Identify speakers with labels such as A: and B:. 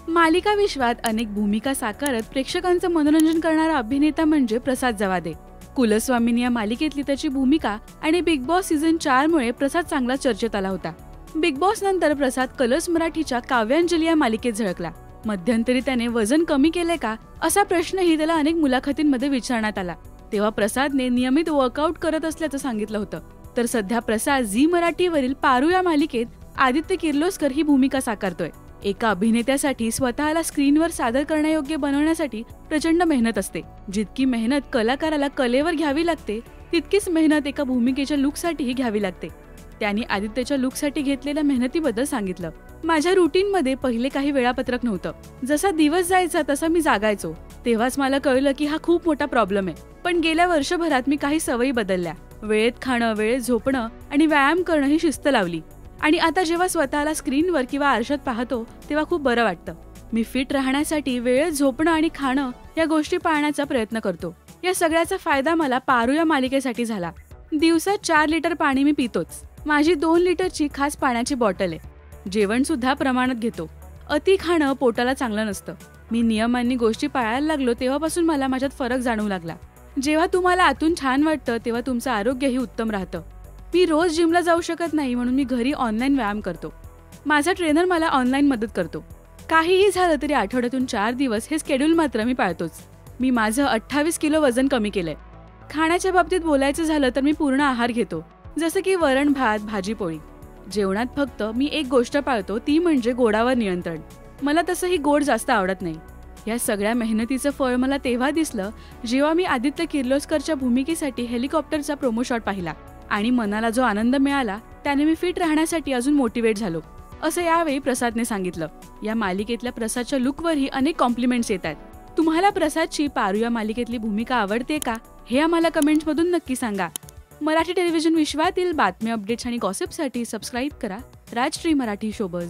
A: मालिका विश्वात अनेक भूमिका साकारत प्रेक्षकांचं मनोरंजन करणारा अभिनेता म्हणजे प्रसाद जवादे. कुलस्वामिनी या मालिकेतली त्याची भूमिका आणि बिग बॉस सीझन 4 मुळे प्रसाद चांगला चर्चेत आला होता. बिग बॉस नंतर प्रसाद कलर्स मराठीच्या काव्यांजली या मालिकेत झळकला. मध्यंतरी त्याने वजन कमी केले का असा प्रश्नही त्याला अनेक मुलाखतींमध्ये विचारण्यात आला. तेव्हा प्रसादने नियमित वर्कआउट करत असल्याचं सांगितलं होतं. तर सध्या प्रसाद झी मराठीवरील पारू या मालिकेत आदित्य किर्लोस्कर ही भूमिका साकारतोय. एका अभिनेत्यासाठी स्वतःला स्क्रीनवर सादर करण्यायोग्य बनवण्यासाठी प्रचंड मेहनत असते. जितकी मेहनत कलाकाराला कलेवर घ्यावी लागते तितकीच मेहनत एका भूमिकेच्या लुकसाठीही घ्यावी लागते. त्यांनी आदित्यच्या लुकसाठी घेतलेल्या मेहनतीबद्दल सांगितलं. माझ्या रुटीनमध्ये पहिले काही वेळापत्रक नव्हतं. जसा दिवस जायचा तसा मी जागायचो. तेव्हाच मला कळलं की हा खूप मोठा प्रॉब्लेम आहे. पण गेल्या वर्षभरात मी काही सवयी बदलल्या. वेळेत खाणं, वेळेत झोपणं आणि व्यायाम करणं ही शिस्त लावली. आणि आता जेव्हा स्वतःला स्क्रीनवर किंवा आरशात पाहतो तेव्हा खूप बरं वाटतं. मी फिट राहण्यासाठी वेळेत झोपणं आणि खाणं या गोष्टी पाळण्याचा प्रयत्न करतो. या सगळ्याचा फायदा मला पारू या मालिकेसाठी झाला. दिवसात 4 लिटर पाणी मी पितोच. माझी 2 लिटरची खास पाण्याची बॉटल आहे. जेवण सुद्धा प्रमाणात घेतो. अति खाणं पोटाला चांगलं नसतं. मी नियमांनी गोष्टी पाळायला लागलो तेव्हापासून मला माझ्यात फरक जाणवू लागला. जेव्हा तुम्हाला आतून छान वाटतं तेव्हा तुमचं आरोग्यही उत्तम राहतं. मी रोज जिमला जाऊ शकत नाही म्हणून मी घरी ऑनलाईन व्यायाम करतो. माझा ट्रेनर मला ऑनलाईन मदत करतो. काहीही झालं तरी आठवड्यातून 4 दिवस हे स्केड्यूल मात्र मी पाळतोच. मी माझं 28 किलो वजन कमी केलंय. खाण्याच्या बाबतीत बोलायचं झालं तर मी पूर्ण आहार घेतो. जसं की वरण भात, भाजी पोळी. जेवणात फक्त मी एक गोष्ट पाळतो ती म्हणजे गोडावर नियंत्रण. मला तसंही गोड जास्त आवडत नाही. या सगळ्या मेहनतीचं फळ मला तेव्हा दिसलं जेव्हा मी आदित्य किर्लोस्करच्या भूमिकेसाठी हेलिकॉप्टरचा प्रोमो शॉट पाहिला आणि मनाला जो आनंद मिळाला त्याने मी फिट राहण्यासाठी अजून मोटिवेट झालो, असं यावेळी प्रसादने सांगितलं. या मालिकेतल्या प्रसादच्या लुकवरही अनेक कॉम्प्लिमेंट्स येतात. तुम्हाला प्रसादची पारू या मालिकेतली भूमिका आवडते का हे आम्हाला कमेंट्समधून नक्की सांगा. मराठी टेलिव्हिजन विश्वातील बातम्या, अपडेट्स आणि गॉसिपसाठी सबस्क्राईब करा राजश्री मराठी शोबज.